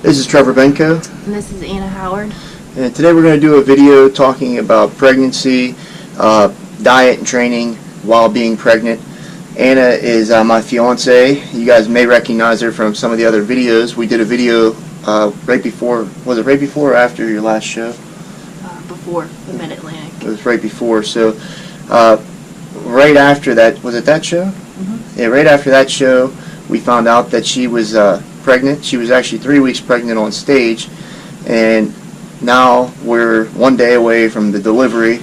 This is Trevor Benko. And this is Anna Howard. And today we're going to do a video talking about pregnancy, diet and training while being pregnant. Anna is my fiance. You guys may recognize her from some of the other videos. We did a video right before, was it right before or after your last show? Before the Mid-Atlantic. It was right before. So right after that, was it that show? Mm-hmm. Yeah, right after that show we found out that she was pregnant. She was actually 3 weeks pregnant on stage, and now we're 1 day away from the delivery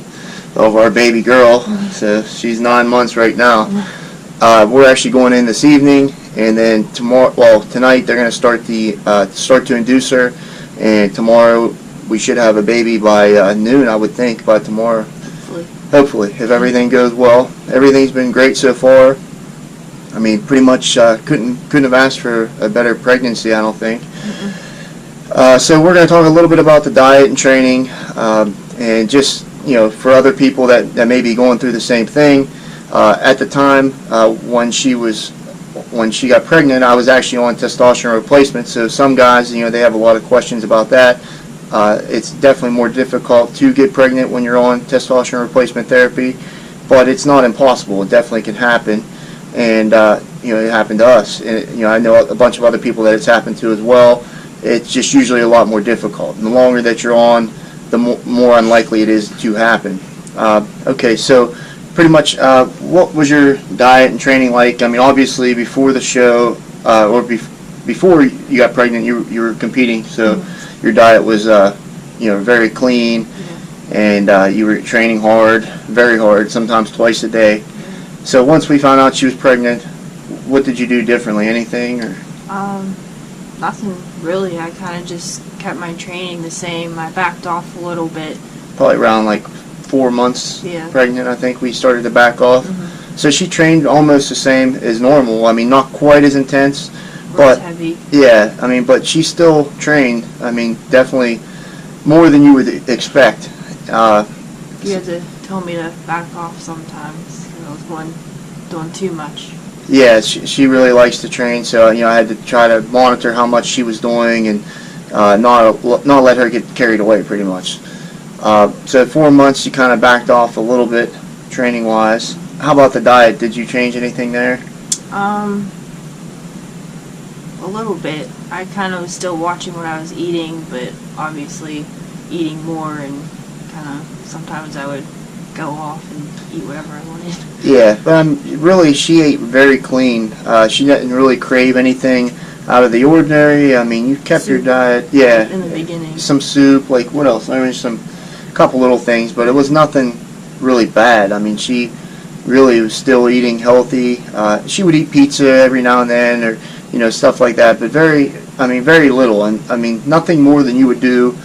of our baby girl. Mm-hmm. So she's 9 months right now. Mm-hmm. We're actually going in this evening, and then tomorrow, well, tonight they're going to start to induce her, and tomorrow we should have a baby by noon, I would think, by tomorrow. Hopefully, if everything goes well. Everything's been great so far. I mean, pretty much couldn't have asked for a better pregnancy, I don't think. So we're going to talk a little bit about the diet and training, and just, you know, for other people that may be going through the same thing. At the time when she got pregnant, I was actually on testosterone replacement. So some guys, you know, they have a lot of questions about that. It's definitely more difficult to get pregnant when you're on testosterone replacement therapy, but it's not impossible. It definitely can happen. And you know, it happened to us. And, you know, I know a bunch of other people that it's happened to as well. It's just usually a lot more difficult. And the longer that you're on, the more unlikely it is to happen. Okay, so pretty much, what was your diet and training like? I mean, obviously before the show, or before you got pregnant, you were competing, so your diet was, you know, very clean, and you were training hard, very hard, sometimes twice a day. So once we found out she was pregnant, what did you do differently? Anything? Or? Nothing really. I kind of just kept my training the same. I backed off a little bit. Probably around like 4 months pregnant, I think we started to back off. So she trained almost the same as normal. I mean, not quite as intense, but heavy. Yeah, I mean, but she still trained. I mean, definitely more than you would expect. You had to tell me to back off sometimes. I was doing too much. Yeah, she really likes to train, so, you know, I had to try to monitor how much she was doing and not let her get carried away, pretty much. So at 4 months, you kind of backed off a little bit, training-wise. How about the diet? Did you change anything there? A little bit. I kind of was still watching what I was eating, but obviously eating more, and kind of sometimes I would go off and eat whatever I wanted. Yeah, but really she ate very clean. She didn't really crave anything out of the ordinary. I mean, you kept soup. Your diet. Yeah. In the beginning. Some soup, like what else? I mean, a couple little things, but it was nothing really bad. I mean, she really was still eating healthy. She would eat pizza every now and then, or, you know, stuff like that, but very little. And I mean, nothing more than you would do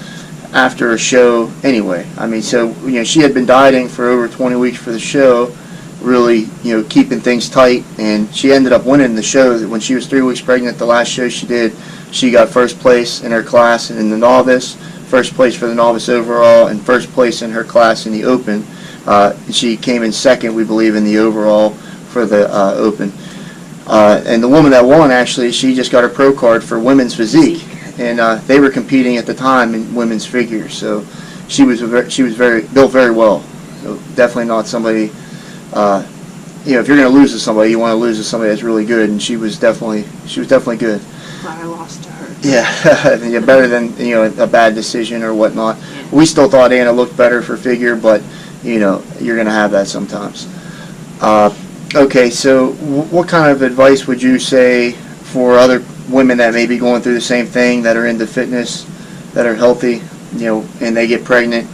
after a show anyway. I mean, so, you know, she had been dieting for over 20 weeks for the show, really, you know, keeping things tight, and she ended up winning the show. When she was 3 weeks pregnant, the last show she did, she got first place in her class in the novice, first place for the novice overall, and first place in her class in the open. She came in second, we believe, in the overall for the open. And the woman that won, actually, she just got her pro card for women's physique, and they were competing at the time in women's figures. So she was built very well. So definitely not somebody. You know, if you're going to lose to somebody, you want to lose to somebody that's really good, and she was definitely good. But I lost to her. Yeah, yeah, better than, you know, a bad decision or whatnot. Yeah. We still thought Anna looked better for figure, but, you know, you're going to have that sometimes. Okay, so what kind of advice would you say for other women that may be going through the same thing, that are into fitness, that are healthy, you know, and they get pregnant?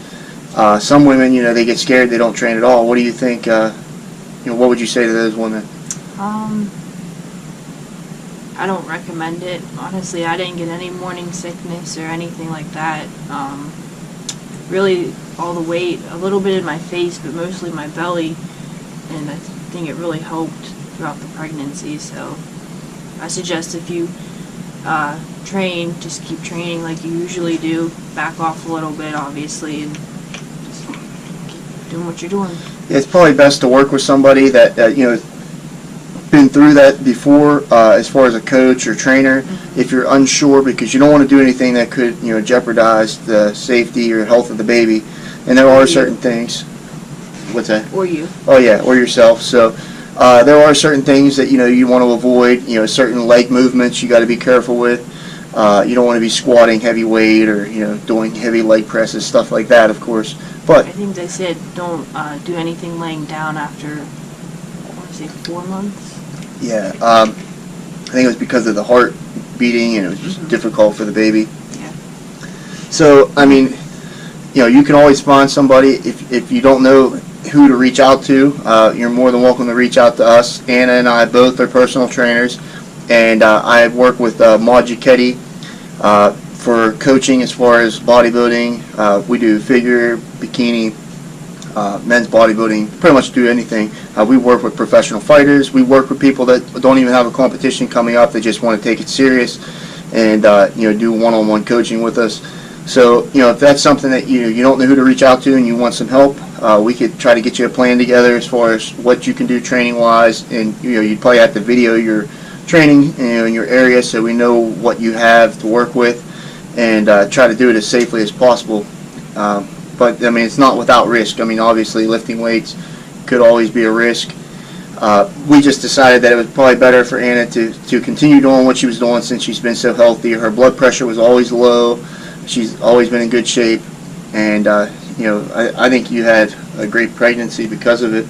Some women, you know, they get scared, they don't train at all. What do you think, you know, what would you say to those women? I don't recommend it. Honestly, I didn't get any morning sickness or anything like that. Really, all the weight, a little bit in my face, but mostly my belly, and I think it really helped throughout the pregnancy. So I suggest if you train, just keep training like you usually do. Back off a little bit, obviously, and just keep doing what you're doing. It's probably best to work with somebody that, you know, been through that before as far as a coach or trainer, if you're unsure, because you don't want to do anything that could jeopardize the safety or health of the baby. And there are certain things. What's that? Or you. Oh yeah, or yourself. So there are certain things that you want to avoid. Certain leg movements you got to be careful with. You don't want to be squatting heavy weight or doing heavy leg presses, stuff like that, of course. But I think they said don't do anything laying down after, I want to say 4 months. yeah, I think it was because of the heart beating, and it was just difficult for the baby. Yeah. So I mean, you can always find somebody if you don't know who to reach out to. You're more than welcome to reach out to us. Anna and I both are personal trainers, and I work with Mod Giachetti for coaching as far as bodybuilding. We do figure, bikini, men's bodybuilding, pretty much do anything. We work with professional fighters. We work with people that don't even have a competition coming up. They just want to take it serious and do one-on-one coaching with us. So if that's something that you don't know who to reach out to and you want some help, we could try to get you a plan together as far as what you can do training-wise, and you'd probably have to video your training in your area so we know what you have to work with, and try to do it as safely as possible. But I mean, it's not without risk. I mean, obviously lifting weights could always be a risk. We just decided that it was probably better for Anna to continue doing what she was doing since she's been so healthy. Her blood pressure was always low. She's always been in good shape, and I think you had a great pregnancy because of it.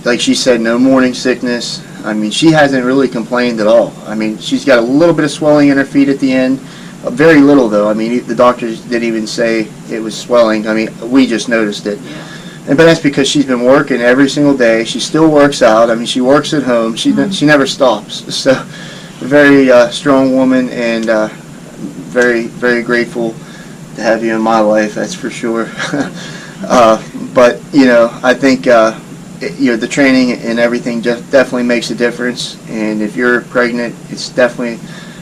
Like she said, no morning sickness. I mean, she hasn't really complained at all. I mean, she's got a little bit of swelling in her feet at the end. Very little, though. I mean, the doctors didn't even say it was swelling. I mean, we just noticed it. Yeah. But that's because she's been working every single day. She still works out. I mean, she works at home. She never stops. So, a very strong woman, and very, very grateful to have you in my life. That's for sure. But I think the training and everything just definitely makes a difference. And if you're pregnant, it's definitely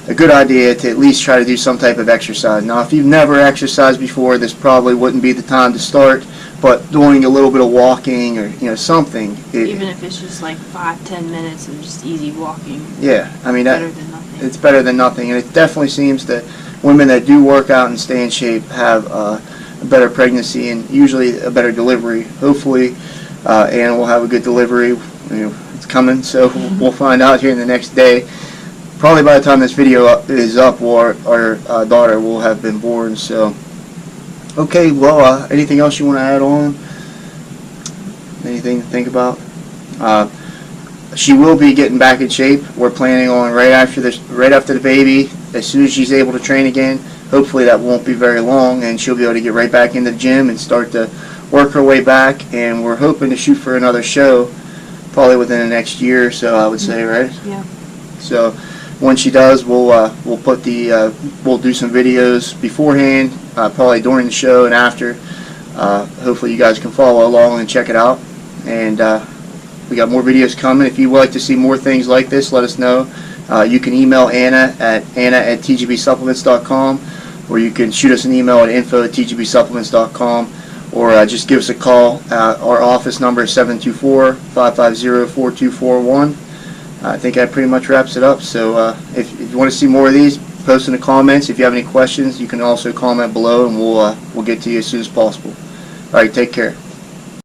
a good idea to at least try to do some type of exercise. Now, if you've never exercised before, this probably wouldn't be the time to start. But doing a little bit of walking or something. Even if it's just like 5-10 minutes of just easy walking. Yeah, I mean better than nothing. It's better than nothing, and it definitely seems that women that do work out and stay in shape have a better pregnancy and usually a better delivery. Hopefully, Anna will have a good delivery. It's coming, so we'll find out here in the next day. Probably by the time this video is up, our daughter will have been born. So, okay, well, anything else you want to add on? Anything to think about? She will be getting back in shape. We're planning on right after the baby, as soon as she's able to train again. Hopefully that won't be very long, and she'll be able to get right back into the gym and start to work her way back. And we're hoping to shoot for another show, probably within the next year or so, I would say, right? Yeah. So when she does, we'll put we'll do some videos beforehand, probably during the show and after. Hopefully you guys can follow along and check it out. And we got more videos coming. If you would like to see more things like this, let us know. You can email Anna at tgbsupplements.com, or you can shoot us an email at info@tgbsupplements.com, or just give us a call. Our office number is 724-550-4241. I think that pretty much wraps it up. So if you want to see more of these, post in the comments. If you have any questions, you can also comment below, and we'll get to you as soon as possible. All right, take care.